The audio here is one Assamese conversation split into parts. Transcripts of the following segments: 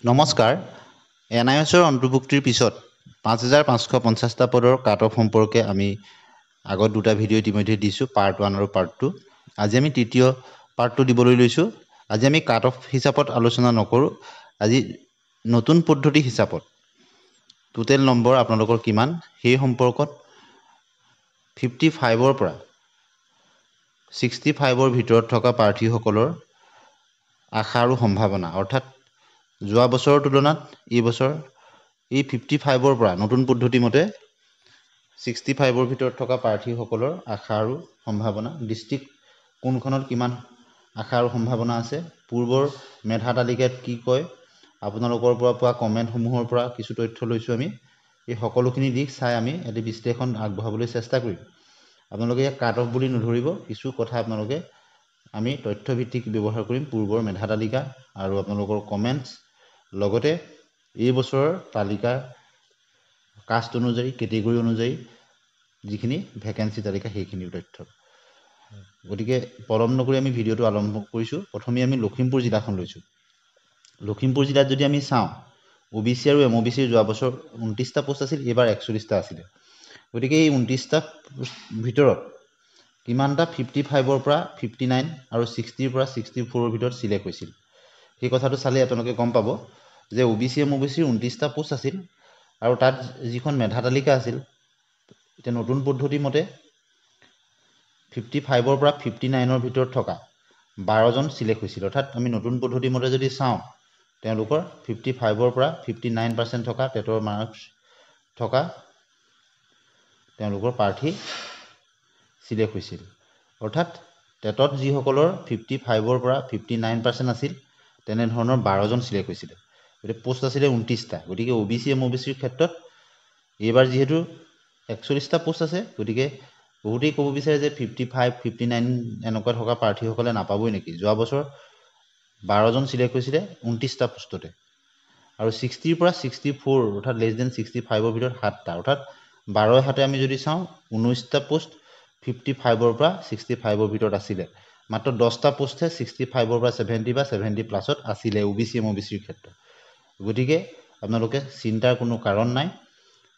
নমস্কাৰ এনআইএছৰ অন্তৰ্ভুক্তিৰ পিছত ৫৫৫০টা পদৰ কাট অফ সম্পৰ্কে আমি আগত দুটা ভিডিঅ' ইতিমধ্যে দিছোঁ পাৰ্ট 1 আৰু পাৰ্ট 2 আজি আমি তৃতীয় পাৰ্টটো দিবলৈ লৈছোঁ আজি আমি কাট অফ হিচাপত আলোচনা নকৰোঁ আজি নতুন পদ্ধতি হিচাপত টোটেল নম্বৰ আপোনালোকৰ কিমান সেই সম্পৰ্কত 55ৰ পৰা 65ৰ ভিতৰত থকা প্ৰাৰ্থীসকলৰ আশা আৰু সম্ভাৱনা অৰ্থাৎ যোৱা বছৰৰ তুলনাত এই বছৰ এই 55ৰ পৰা নতুন পদ্ধতি মতে 65ৰ ভিতৰত থকা প্ৰাৰ্থীসকলৰ আশা আৰু সম্ভাৱনা ডিষ্ট্ৰিক্ট কোনখনত কিমান আশা আৰু সম্ভাৱনা আছে পূৰ্বৰ মেধা তালিকাত কি কয় আপোনালোকৰ পৰা পোৱা কমেণ্টসমূহৰ পৰা কিছু তথ্য লৈছোঁ আমি এই সকলোখিনি দিশ চাই আমি এটি বিশ্লেষণ আগবঢ়াবলৈ চেষ্টা কৰিম আপোনালোকে ইয়াক কাট অফ বুলি নধৰিব কিছু কথা আপোনালোকে আমি তথ্যভিত্তিক ব্যৱহাৰ কৰিম পূৰ্বৰ মেধা তালিকা আৰু আপোনালোকৰ কমেণ্টছ লগতে এই বছৰৰ তালিকা কাষ্ট অনুযায়ী কেটেগৰী অনুযায়ী যিখিনি ভেকেন্সি তালিকা সেইখিনিৰ তথ্য গতিকে পলম নকৰি আমি ভিডিঅ'টো আৰম্ভ কৰিছোঁ প্ৰথমে আমি লখিমপুৰ জিলাখন লৈছোঁ লখিমপুৰ জিলাত যদি আমি চাওঁ OBC আৰু MOBC যোৱা বছৰ 29টা পোষ্ট আছিল এইবাৰ 41টা আছিলে গতিকে এই 29টা ভিতৰত কিমানটা 55ৰ পৰা 59 আৰু 60ৰ পৰা 64ৰ ভিতৰত সিলেক্ট হৈছিল সেই কথাটো চালে আপোনালোকে গম পাব যে OBC MOBC 29টা পোষ্ট আছিল আৰু তাত যিখন মেধা তালিকা আছিল এটা নতুন পদ্ধতি মতে 55ৰ পৰা 59ৰ ভিতৰত থকা 12জন সিলেক্ট হৈছিল অৰ্থাৎ আমি নতুন পদ্ধতি মতে যদি চাওঁ তেওঁলোকৰ 55ৰ পৰা 59% থকা টেটৰ মাৰ্কছ থকা তেওঁলোকৰ প্ৰাৰ্থী সিলেক্ট হৈছিল অৰ্থাৎ টেটত যিসকলৰ 55ৰ পৰা 59% আছিল তেনে ধৰণৰ 12জন সিলেক্ট হৈছিল গতিকে পোষ্ট আছিলে 29টা গতিকে OBC MOBCৰ ক্ষেত্ৰত এইবাৰ যিহেতু 41টা পোষ্ট আছে গতিকে বহুতেই ক'ব বিচাৰে যে 55 59 এনেকুৱা থকা প্ৰাৰ্থীসকলে নাপাবই নেকি যোৱা বছৰ 12জন সিলেক্ট হৈছিলে 29টা পোষ্টতে আৰু 60ৰ পৰা 64 অৰ্থাৎ লেছ দেন 65ৰ ভিতৰত 7টা অৰ্থাৎ 12 হাতে আমি যদি চাওঁ 19টা পোষ্ট 55ৰ পৰা 65ৰ ভিতৰত আছিলে মাত্ৰ 10টা পোষ্টহে 65ৰ পৰা 70 বা 70 প্লাছত আছিলে OBC MOBCৰ ক্ষেত্ৰত গতিকে আপোনালোকে চিন্তাৰ কোনো কাৰণ নাই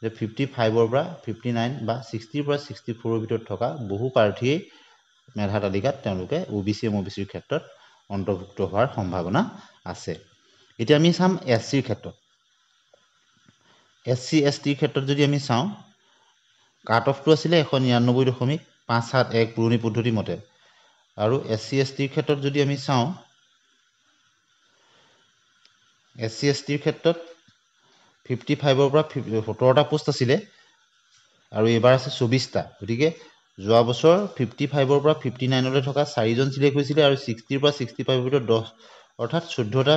যে 55ৰ পৰা 59 বা 60ৰ পৰা 64ৰ ভিতৰত থকা বহু প্ৰাৰ্থীয়ে মেধা তালিকাত তেওঁলোকে OBC MOBCৰ ক্ষেত্ৰত অন্তৰ্ভুক্ত হোৱাৰ সম্ভাৱনা আছে এতিয়া আমি চাম SCৰ ক্ষেত্ৰত SC STৰ ক্ষেত্ৰত যদি আমি চাওঁ কাট অফটো আছিলে 199.571 পুৰণি পদ্ধতি মতে আৰু SC STৰ ক্ষেত্ৰত যদি আমি চাওঁ SC STৰ ক্ষেত্ৰত 55ৰ পৰা 17টা পোষ্ট আছিলে আৰু এইবাৰ আছে 24টা গতিকে যোৱা বছৰ 55ৰ পৰা 59লৈ থকা 4জন সিলেক্ট হৈছিলে আৰু 60ৰ পৰা 65ৰ ভিতৰত 10 অৰ্থাৎ 14টা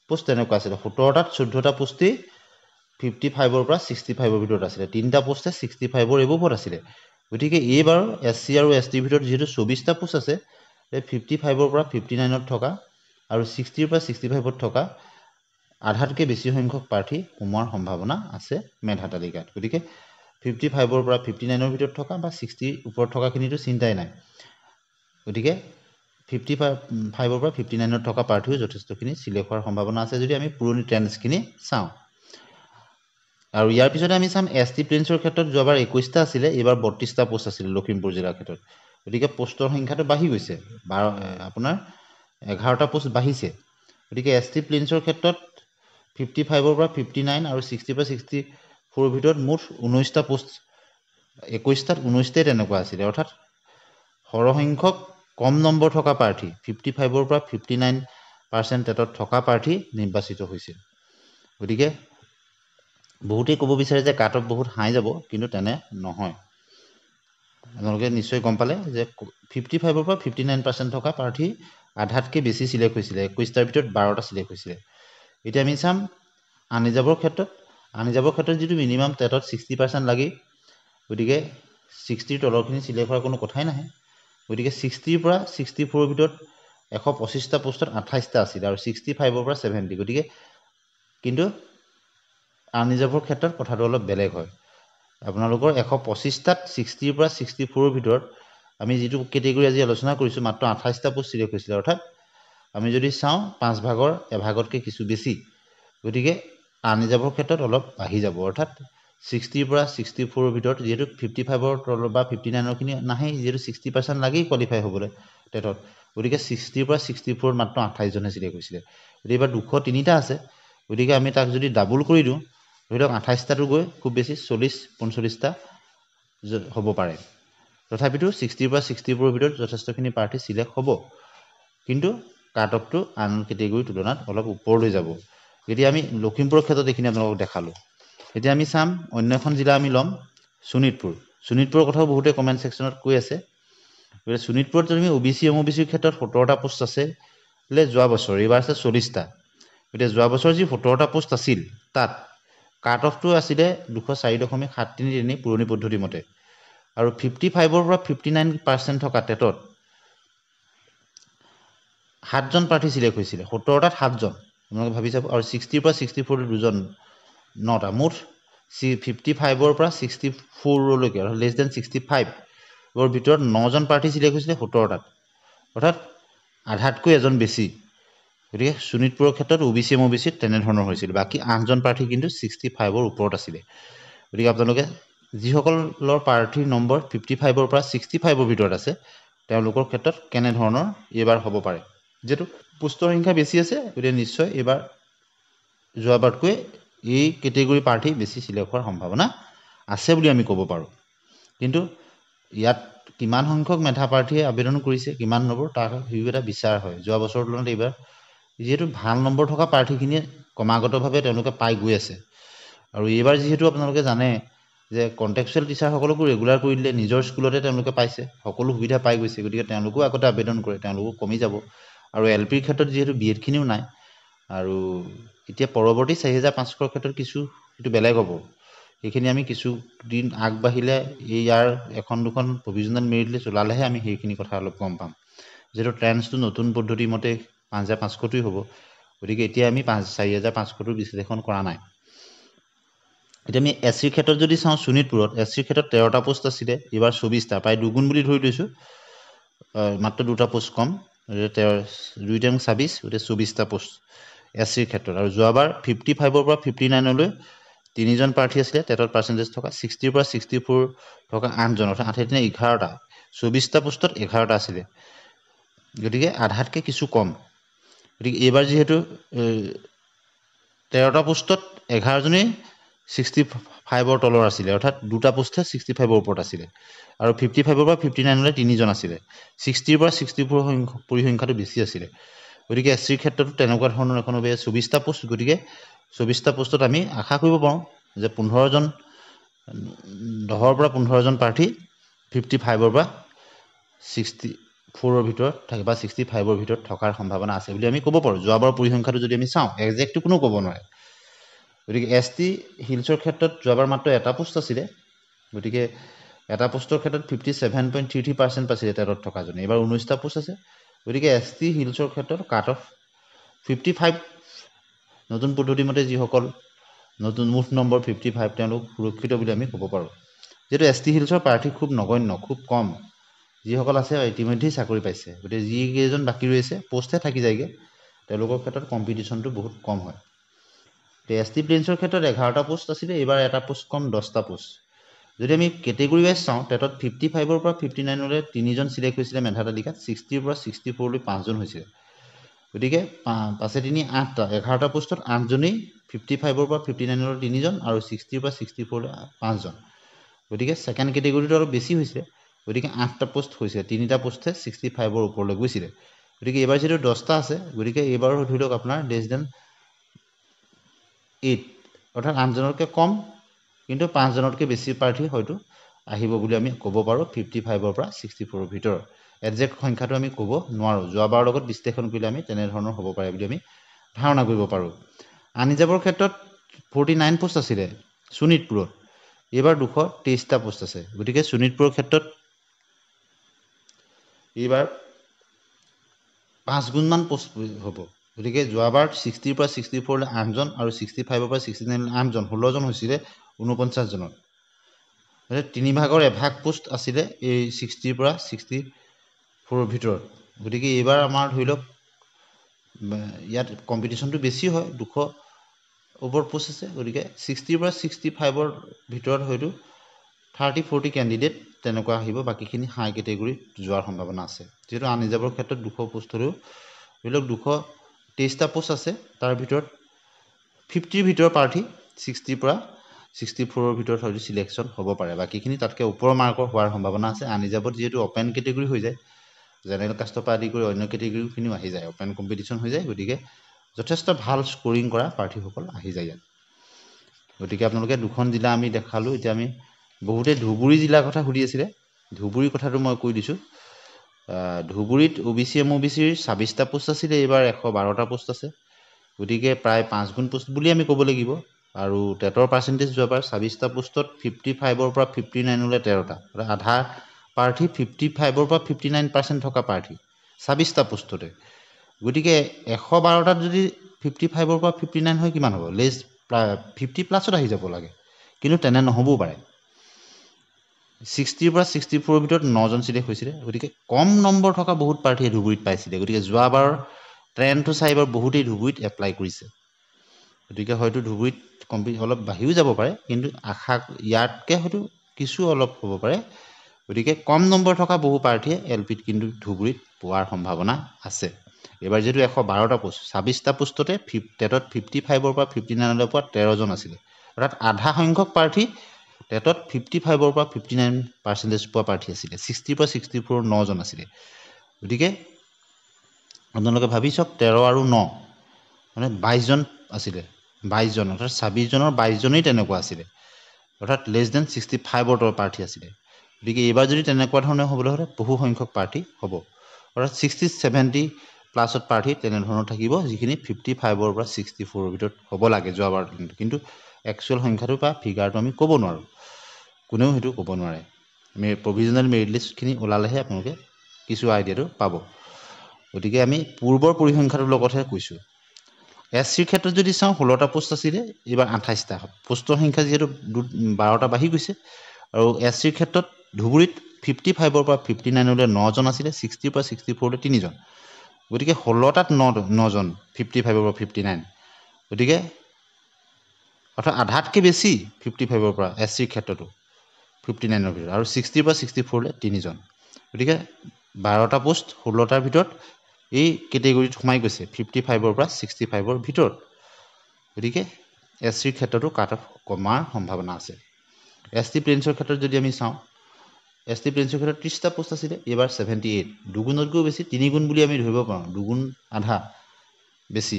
পোষ্ট তেনেকুৱা আছিল 17টাত 14টা পোষ্টেই 55ৰ পৰা 65ৰ ভিতৰত আছিলে 3টা পোষ্টে 65ৰ এবভত আছিলে গতিকে এইবাৰ SC আৰু STৰ ভিতৰত যেহেতু 24টা পোষ্ট আছে 55ৰ পৰা 59ত থকা আৰু 60ৰ পৰা 65ত থকা আধাতকৈ বেছি সংখ্যক প্ৰাৰ্থী সোমোৱাৰ সম্ভাৱনা আছে মেধা তালিকাত গতিকে 55ৰ পৰা 59ৰ ভিতৰত থকা বা 60ৰ ওপৰত থকাখিনিতো চিন্তাই নাই গতিকে 55ৰ পৰা 59ত থকা প্ৰাৰ্থীও যথেষ্টখিনি সিলেক্ট হোৱাৰ সম্ভাৱনা আছে যদি আমি পুৰণি ট্ৰেণ্ডছখিনি চাওঁ আৰু ইয়াৰ পিছতে আমি চাম ST প্লেন্সৰ ক্ষেত্ৰত যোৱাবাৰ 21টা আছিলে এইবাৰ 32টা পোষ্ট আছিলে লখিমপুৰ জিলাৰ ক্ষেত্ৰত গতিকে পোষ্টৰ সংখ্যাটো বাঢ়ি গৈছে আপোনাৰ 11টা পোষ্ট বাঢ়িছে গতিকে ST প্লেন্সৰ ক্ষেত্ৰত 55ৰ পৰা 59 আৰু 60 পৰা 64ৰ ভিতৰত মুঠ 19টা পোষ্ট 21টাত 19টাই তেনেকুৱা আছিলে অৰ্থাৎ সৰহসংখ্যক কম নম্বৰ থকা প্ৰাৰ্থী 55ৰ পৰা 59% টেটত থকা প্ৰাৰ্থী নিৰ্বাচিত হৈছিল গতিকে বহুতেই ক'ব বিচাৰে যে কাট অফ বহুত হাই যাব কিন্তু তেনে নহয় আপোনালোকে নিশ্চয় গম পালে যে 55ৰ পৰা 59% থকা প্ৰাৰ্থী আধাতকৈ বেছি সিলেক্ট হৈছিলে 21টাৰ ভিতৰত 12টা সিলেক্ট হৈছিলে এতিয়া আমি চাম আনৰিজাৰ্ভৰ ক্ষেত্ৰত যিটো মিনিমাম টেটত 60% লাগেই গতিকে 60ৰ তলৰখিনি সিলেক্ট হোৱাৰ কোনো কথাই নাহে গতিকে 60ৰ পৰা 64ৰ ভিতৰত 125টা পোষ্টত 28টা আছিলে আৰু 65ৰ পৰা 70 গতিকে কিন্তু আনৰিজাৰ্ভৰ ক্ষেত্ৰত কথাটো অলপ বেলেগ হয় আপোনালোকৰ 125টাত 60ৰ পৰা 64ৰ ভিতৰত আমি যিটো কেটেগৰী আজি আলোচনা কৰিছোঁ মাত্ৰ 28টা পোষ্ট সিলেক্ট হৈছিলে অৰ্থাৎ আমি যদি চাওঁ 5 ভাগৰ এভাগতকৈ কিছু বেছি গতিকে আনৰিজাৰ্ভৰ ক্ষেত্ৰত অলপ বাঢ়ি যাব অৰ্থাৎ 60 পৰা 64 ভিতৰত যেহেতু 55 তলৰ বা 59 খিনি নাহে যেহেতু 60% লাগেই কোৱালিফাই হ'বলৈ টেটত গতিকে 60 পৰা 64 মাত্ৰ 28 জনে সিলেক্ট হৈছিলে গতিকে এবাৰ 203টা আছে গতিকে আমি তাক যদি ডাবল কৰি দিওঁ ধৰি লওক 28টাটো গৈ খুব বেছি 40 45টা হ'ব পাৰে তথাপিতো 60 পৰা 64 ভিতৰত যথেষ্টখিনি প্ৰাৰ্থী সিলেক্ট হ'ব কিন্তু কাট অফটো আন কেটেগৰীৰ তুলনাত অলপ ওপৰলৈ যাব এতিয়া আমি লখিমপুৰৰ ক্ষেত্ৰত এইখিনি আপোনালোকক দেখালো এতিয়া আমি চাম অন্য এখন জিলা আমি ল'ম শোণিতপুৰৰ কথাও বহুতে কমেন্ট সেকশনত কৈ আছে গতিকে শোণিতপুৰত যদি ওবিসি এমওবিসিৰ ক্ষেত্ৰত 17টা পোষ্ট আছে লে যোৱা বছৰ এইবাৰ আছে 40টা গতিকে যোৱা বছৰ যি 17টা পোষ্ট আছিল তাত কাট অফটো আছিলে 204.73 পুৰণি পদ্ধতি মতে আৰু 55 পৰা 59% থকা টেটত 7 জন প্ৰাৰ্থী সিলেক্ট হৈছিল 17টাত 7 জন আপোনালোকে ভাবি চাব আৰু 60 পৰা 64 দুজন 9টা মুঠ 55 পৰা 64 লৈকে আৰু লেছ দেন 65 ৰ ভিতৰত 9 জন প্ৰাৰ্থী সিলেক্ট হৈছিল 17টাত অৰ্থাৎ আধাতকৈ এজন বেছি গতিকে শোণিতপুৰৰ ক্ষেত্ৰত ওবিসি এমওবিসিত তেনে ধৰণৰ হৈছিল বাকি 8 জন প্ৰাৰ্থী কিন্তু 65 ৰ ওপৰত আছিল গতিকে আপোনালোকে যিসকলৰ প্ৰাৰ্থীৰ নম্বৰ 55 ৰ পৰা 65 ৰ ভিতৰত আছে তেওঁলোকৰ ক্ষেত্ৰত কেনে ধৰণৰ এবাৰ হ'ব পাৰে যেটো পোষ্টৰ সংখ্যা বেছি আছে গতিকে নিশ্চয় এবাৰ যোৱাবাৰতকৈ এই কেটেগৰী প্ৰাৰ্থী বেছি সিলেক্ট হোৱাৰ সম্ভাৱনা আছে বুলি আমি ক'ব পাৰো কিন্তু ইয়াত কিমান সংখ্যক মেধা প্ৰাৰ্থীয়ে আবেদন কৰিছে কিমান নম্বৰ তাৰ হিউ এটা বিচাৰ হয় যোৱা বছৰৰ তুলনাত এইবাৰ যেহেতু ভাল নম্বৰ থকা প্ৰাৰ্থীখিনিয়ে ক্ৰমাগতভাৱে তেওঁলোকে পাই গৈ আছে আৰু এইবাৰ যেহেতু আপোনালোকে জানে যে কন্টেক্সুৱেল টিচাৰ সকলকো ৰেগুলাৰ কৰি দিলে নিজৰ স্কুলতে তেওঁলোকে পাইছে সকলো সুবিধা পাই গৈছে গতিকে তেওঁলোকো আগতে আবেদন কৰে তেওঁলোকো কমি যাব আৰু এলপিৰ ক্ষেত্ৰত যেহেতু বিএড খিনিও নাই আৰু এতিয়া পৰৱৰ্তী 4500 ক্ষেত্ৰত কিছু এটো বেলেগ হ'ব এইখিনি আমি কিছু দিন আগবাঢ়িলে ইয়াৰ এখন দুখন প্ৰভিজনাল মেৰিট লিষ্ট ওলালেহে আমি সেইখিনি কথা অলপ গম পাম যেটো ট্ৰেন্সটো নতুন পদ্ধতি মতে 5500টোই হ'ব গতিকে এতিয়া আমি 4500টো বিশ্লেষণ কৰা নাই এতিয়া আমি এসসিৰ ক্ষেত্ৰত যদি চাওঁ শোণিতপুৰত এসসিৰ ক্ষেত্ৰত 13টা পোষ্ট আছিল এবাৰ 24টা প্ৰায় দুগুণ বুলি ধৰি লৈছো মাত্ৰ দুটা পোষ্ট কম 2 টেং 26 গতে 24টা পোষ্ট এসসিৰ ক্ষেত্ৰত আৰু যোৱাবাৰ 55 ৰ পৰা 59 লৈ তিনিজন প্ৰাৰ্থী আছিল টেটৰ পাৰ্চেন্টেজ থকা 60 পৰা 64 থকা 8 জন অৰ্থাৎ 8 11টা 24টা পোষ্টত 11টা আছিল গতিকে আধাতকৈ কিছু কম গতিকে এবাৰ যেহেতু 13টা পোষ্টত 11 জনেই 65 ৰ তলৰ আছিল অৰ্থাৎ দুটা পোষ্টে 65 ৰ ওপৰত আছিল আৰু 55 ৰ পৰা 59 লৈ তিনিজন আছিল 60 ৰ পৰা 64 পৰিসংখ্যাটো বেছি আছিল গতিকে এসসিৰ ক্ষেত্ৰতো তেনেকুৱা ধৰণৰ এখন হবে 24টা পোষ্ট গতিকে 24টা পোষ্টত আমি আশা কৰিব পাৰোঁ যে 15 জন 10 পৰা 15 জন প্ৰাৰ্থী 55 ৰ পৰা 64 ৰ ভিতৰত থাকে বা 65 ৰ ভিতৰত থকাৰ সম্ভাৱনা আছে বুলি আমি ক'ব পাৰোঁ যোৱাবাৰ পৰিসংখ্যাটো যদি আমি চাওঁ এক্সাক্টটো কোনো ক'ব নোৱাৰে গতিকে এসটি হিলছৰ ক্ষেত্ৰত যোৱাবাৰ মাত্ৰ এটা পোষ্ট আছিল গতিকে এটা পোষ্টৰ ক্ষেত্ৰত 57.33% পাইছিল টেটত থকা জনে এবাৰ 19টা পোষ্ট আছে গতিকে এসটি হিলছৰ ক্ষেত্ৰত কাট অফ 55 নতুন পদ্ধতি মতে যিসকল নতুন মুঠ নম্বৰ 55 তেওঁলোক সুৰক্ষিত বুলি আমি ক'ব পাৰোঁ যেটো এসটি হিলছৰ প্ৰাৰ্থী খুব নগণ্য খুব কম যিসকল আছে ইতিমধ্যেই চাকৰি পাইছে গতিকে যি কেইজন বাকি ৰৈছে পোষ্টে থাকি যায়গে তেওঁলোকৰ ক্ষেত্ৰত কম্পিটিশনটো বহুত কম হয় এসটি প্লেন্সৰ ক্ষেত্ৰত 11টা পোষ্ট আছিল এবাৰ এটা পোষ্ট কম 10টা পোষ্ট যদি আমি কেটেগৰী ওয়াইজ চাওঁ টেটত 55 ৰ পৰা 59 লৈ তিনিজন সিলেক্ট হৈছিল মেধা তালিকাত 60 ৰ পৰা 64 লৈ 5 জন হৈছিল গতিকে 5 3 8টা 11টা পোষ্টত 8 জনেই 55 ৰ পৰা 59 লৈ তিনিজন আৰু 60 ৰ পৰা 64 লৈ 5 জন গতিকে সেকেন্ড কেটেগৰীটো অলপ বেছি হৈছে গতিকে 8টা পোষ্ট হৈছে তিনিটা পোষ্টে 65 ৰ ওপৰলৈ গৈছিল গতিকে এবাৰ যেটো 10টা আছে গতিকে এবাৰ ধৰি লওক আপোনাৰ লেছ দেন 8 অৰ্থাৎ 8 জনতকৈ কম কিন্তু 5 জনতকৈ বেছি প্ৰাৰ্থী হয়তো আহিব বুলি আমি ক'ব পাৰোঁ 55 ৰ পৰা 64 ৰ ভিতৰত একজেক্ট সংখ্যাটো আমি ক'ব নোৱাৰো যোৱাবাৰৰ লগত বিশ্লেষণ কৰিলে আমি তেনে ধৰণৰ হ'ব পাৰে বুলি আমি ধাৰণা কৰিব পাৰোঁ আনৰিজাৰ্ভৰ ক্ষেত্ৰত 49 পোষ্ট আছিল শোণিতপুৰত এবাৰ 223টা পোষ্ট আছে গতিকে শোণিতপুৰৰ ক্ষেত্ৰত এবাৰ 5 গুণমান পোষ্ট হ'ব গতিকে যোৱাবাৰ 60 ৰ পৰা 64 লৈ 8 জন আৰু 65 ৰ পৰা 69 লৈ 8 জন 16 জন হৈছিল 49 জনত মানে তিনি ভাগৰ এভাগ পোষ্ট আছিল এই 60 ৰ পৰা 64 ৰ ভিতৰত গতিকে এবাৰ আমাৰ ধৰি লওক ইয়াত কম্পিটিশনটো বেছি হয় ওভাৰ পোষ্ট আছে গতিকে 60 পৰা 65ৰ ভিতৰত হয়তো 30-40 কেণ্ডিডেট তেনেকুৱা আহিব বাকীখিনি হাই কেটেগৰীত যোৱাৰ সম্ভাৱনা আছে যেহেতু আনৰিজাৰ্ভৰ ক্ষেত্ৰত 200 পোষ্ট হ'লেও ধৰি লওক 223টা পোষ্ট আছে তাৰ ভিতৰত 50ৰ ভিতৰৰ প্ৰাৰ্থী 60 পৰা 64ৰ ভিতৰত হয়তো সিলেকশ্যন হ'ব পাৰে বাকীখিনি তাতকৈ ওপৰৰ মাৰ্কৰ হোৱাৰ সম্ভাৱনা আছে আনৰিজাৰ্ভত যিহেতু অপেন কেটেগৰী হৈ যায় জেনেৰেল কাষ্টৰ পৰা আদি কৰি অন্য কেটেগৰীখিনিও আহি যায় অপেন কম্পিটিশ্যন হৈ যায় গতিকে যথেষ্ট ভাল স্কোৰিং কৰা প্ৰাৰ্থীসকল আহি যায় ইয়াত গতিকে আপোনালোকে দুখন জিলা আমি দেখালোঁ এতিয়া আমি বহুতে ধুবুৰী জিলাৰ কথা সুধি আছিলে ধুবুৰীৰ কথাটো মই কৈ দিছোঁ ধুবুৰীত OBC MOBCৰ 26টা পোষ্ট আছিলে এইবাৰ 112টা পোষ্ট আছে গতিকে প্ৰায় 5 গুণ পোষ্ট বুলি আমি ক'ব লাগিব আৰু টেটৰ পাৰ্চেণ্টেজ যোৱাবাৰ 26টা পোষ্টত 55ৰ পৰা 59লৈ 13টা আধা প্ৰাৰ্থী 55ৰ পৰা 59% থকা প্ৰাৰ্থী 26টা পোষ্টতে গতিকে 112টাত যদি 55ৰ পৰা 59 হয় কিমান হ'ব লেছ 50 প্লাছত আহি যাব লাগে কিন্তু তেনে নহ'বও পাৰে 60 পৰা 64ৰ ভিতৰত 9জন চিলেক্ট হৈছিলে গতিকে কম নম্বৰ থকা বহুত প্ৰাৰ্থীয়ে ধুবুৰীত পাইছিলে গতিকে যোৱাবাৰ ট্ৰেণ্ডটো চাই এবাৰ বহুতেই ধুবুৰীত এপ্লাই কৰিছে গতিকে হয়তো ধুবুৰীত অলপ বাঢ়িও যাব পাৰে কিন্তু আশা ইয়াতকৈ হয়তো কিছু অলপ হ'ব পাৰে গতিকে কম নম্বৰ থকা বহু প্ৰাৰ্থীয়ে LPত কিন্তু ধুবুৰীত পোৱাৰ সম্ভাৱনা আছে এবাৰ যেহেতু 112টা পোষ্ট 26টা পোষ্টতে টেটত 55ৰ পৰা 59লৈ পোৱা 13জন আছিলে অৰ্থাৎ আধা সংখ্যক প্ৰাৰ্থী টেটত 55ৰ পৰা 59% পোৱা প্ৰাৰ্থী আছিলে 60 পৰা 64 9জন আছিলে গতিকে আপোনালোকে ভাবি চাওক 13 আৰু 9 মানে 22জন আছিলে 22জন অৰ্থাৎ 26জনৰ 22জনেই তেনেকুৱা আছিলে অৰ্থাৎ লেছ দেন 65ৰ প্ৰাৰ্থী আছিলে গতিকে এইবাৰ যদি তেনেকুৱা ধৰণে হ'বলৈ হ'লে বহু সংখ্যক প্ৰাৰ্থী হ'ব অৰ্থাৎ 60-70 প্লাছত প্ৰাৰ্থী তেনেধৰণৰ থাকিব যিখিনি 55ৰ পৰা 64ৰ ভিতৰত হ'ব লাগে যোৱাবাৰ কিন্তু একচুৱেল সংখ্যাটো বা ফিগাৰটো আমি ক'ব নোৱাৰোঁ কোনেও সেইটো ক'ব নোৱাৰে প্ৰভিজনেল মেৰিট লিষ্টখিনি ওলালেহে আপোনালোকে কিছু আইডিয়াটো পাব গতিকে আমি পূৰ্বৰ পৰিসংখ্যাটোৰ লগতহে কৈছোঁ SCৰ ক্ষেত্ৰত যদি চাওঁ 16টা পোষ্ট আছিলে এইবাৰ 28টা পোষ্টৰ সংখ্যা যিহেতু 12টা বাঢ়ি গৈছে আৰু SCৰ ক্ষেত্ৰত ধুবুৰীত 55ৰ পৰা 59লৈ 9জন আছিলে 60 পৰা 64লৈ 3জন গতিকে 16টাত 9জন 55ৰ পৰা 59 গতিকে অৰ্থাৎ আধাতকৈ বেছি 55ৰ পৰা SCৰ ক্ষেত্ৰতো 59ৰ ভিতৰত আৰু 60 পৰা 64লৈ 3জন গতিকে 12টা পোষ্ট 16টাৰ ভিতৰত এই কেটেগৰীত সোমাই গৈছে 55ৰ পৰা 65ৰ ভিতৰত গতিকে SCৰ ক্ষেত্ৰতো কাট অফ কমাৰ সম্ভাৱনা আছে ST প্লেইনছৰ ক্ষেত্ৰত যদি আমি চাওঁ ST প্লেইনছৰ ক্ষেত্ৰত 30টা পোষ্ট আছিলে এইবাৰ 78 দুগুণতকৈও বেছি 3 গুণ বুলি আমি ধৰিব পাৰোঁ দুগুণ আধা বেছি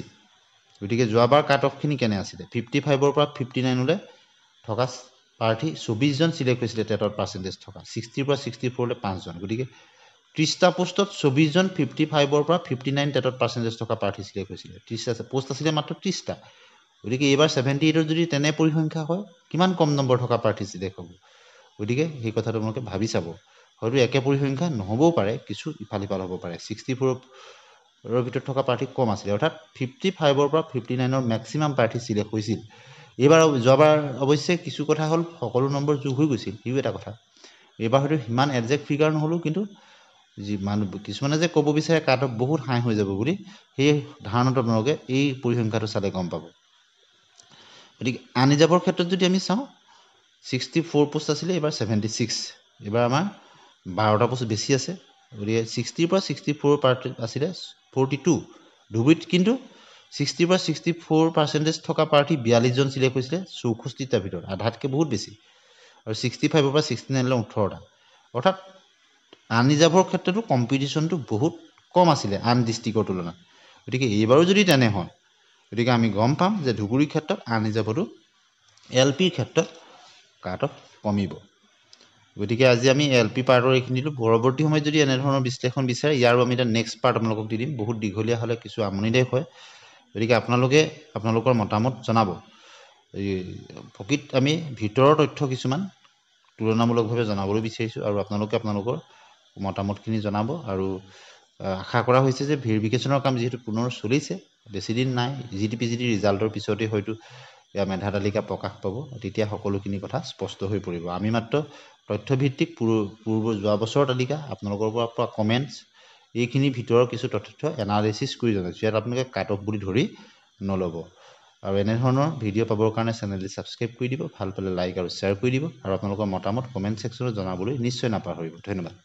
গতিকে যোৱাবাৰ কাট অফখিনি কেনে আছিলে 55ৰ পৰা 59লৈ থকা প্ৰাৰ্থী 24জন চিলেক্ট হৈছিলে টেটৰ পাৰ্চেণ্টেজ থকা 60 পৰা 64লৈ 5জন গতিকে 30টা পোষ্টত 24জন 55ৰ পৰা 59 টেটত পাৰ্চেণ্টেজ থকা প্ৰাৰ্থী চিলেক্ট হৈছিলে 30টা পোষ্ট আছিলে মাত্ৰ 30টা গতিকে এইবাৰ 78ৰ যদি তেনে পৰিসংখ্যা হয় কিমান কম নম্বৰ থকা প্ৰাৰ্থী চিলেক্ট হ'ব গতিকে সেই কথাটো আপোনালোকে ভাবি চাব হয়তো একে পৰিসংখ্যা নহ'বও পাৰে কিছু ইফাল সিফাল হ'ব পাৰে 64ৰ ভিতৰত থকা প্ৰাৰ্থী কম আছিলে অৰ্থাৎ 55ৰ পৰা 59ৰ মেক্সিমাম প্ৰাৰ্থী চিলেক্ট হৈছিল এইবাৰ যোৱাবাৰ অৱশ্যে কিছু কথা হ'ল সকলো নম্বৰ যোগ হৈ গৈছিল সিও এটা কথা এইবাৰ হয়তো সিমান একজেক্ট ফিগাৰ নহ'লেও কিন্তু যি মানুহ কিছুমানে যে ক'ব বিচাৰে কাট অফ বহুত হাই হৈ যাব বুলি সেই ধাৰণাটো আপোনালোকে এই পৰিসংখ্যাটো চালে গম পাব গতিকে আনৰিজাৰ্ভৰ ক্ষেত্ৰত যদি আমি চাওঁ 64 পোষ্ট আছিলে এইবাৰ 76 এইবাৰ আমাৰ 12টা পোষ্ট বেছি আছে গতিকে 60 পৰা 64 প্ৰাৰ্থী আছিলে 42 ধুবুৰীত কিন্তু 60 পৰা 64% থকা প্ৰাৰ্থী 42জন চিলেক্ট হৈছিলে 64টা ভিতৰত আধাতকৈ বহুত বেছি আৰু 65ৰ পৰা 69লৈ 18টা অৰ্থাৎ আনৰিজাৰ্ভৰ ক্ষেত্ৰতো কম্পিটিশ্যনটো বহুত কম আছিলে আন ডিষ্ট্ৰিক্টৰ তুলনাত গতিকে এইবাৰো যদি তেনে হয় গতিকে আমি গম পাম যে ধুবুৰীৰ ক্ষেত্ৰত আনৰিজাৰ্ভতো LPৰ ক্ষেত্ৰত কাট অফ কমিব গতিকে আজি আমি LP পাৰ্টৰ এইখিনি দিলোঁ পৰৱৰ্তী সময়ত যদি এনেধৰণৰ বিশ্লেষণ বিচাৰে ইয়াৰো আমি এটা নেক্সট পাৰ্ট আপোনালোকক দি দিম বহুত দীঘলীয়া হ'লে কিছু আমনিদায়ক হয় গতিকে আপোনালোকে আপোনালোকৰ মতামত জনাব এই প্ৰকৃত আমি ভিতৰৰ তথ্য কিছুমান তুলনামূলকভাৱে জনাবলৈ বিচাৰিছোঁ আৰু আপোনালোকে আপোনালোকৰ মতামতখিনি জনাব আৰু আশা কৰা হৈছে যে ভেৰিফিকেশ্যনৰ কাম যিহেতু পুনৰ চলিছে বেছিদিন নাই GT/PGT ৰিজাল্টৰ পিছতেই হয়তো ইয়াৰ মেধা তালিকা প্ৰকাশ পাব তেতিয়া সকলোখিনি কথা স্পষ্ট হৈ পৰিব আমি মাত্ৰ তথ্যভিত্তিক যোৱা বছৰৰ তালিকা আপোনালোকৰ পৰা কমেণ্টছ এইখিনিৰ ভিতৰৰ কিছু তথ্য এনালাইচিছ কৰি জনাইছোঁ ইয়াত আপোনালোকে কাট অফ বুলি ধৰি নল'ব আৰু এনেধৰণৰ ভিডিঅ' পাবৰ কাৰণে চেনেলটি ছাবস্ক্ৰাইব কৰি দিব, ভাল পালে লাইক আৰু শ্বেয়াৰ কৰি দিব, আৰু আপোনালোকৰ মতামত কমেণ্ট ছেকশ্যনত জনাবলৈ নিশ্চয় নাপাহৰিব। ধন্যবাদ।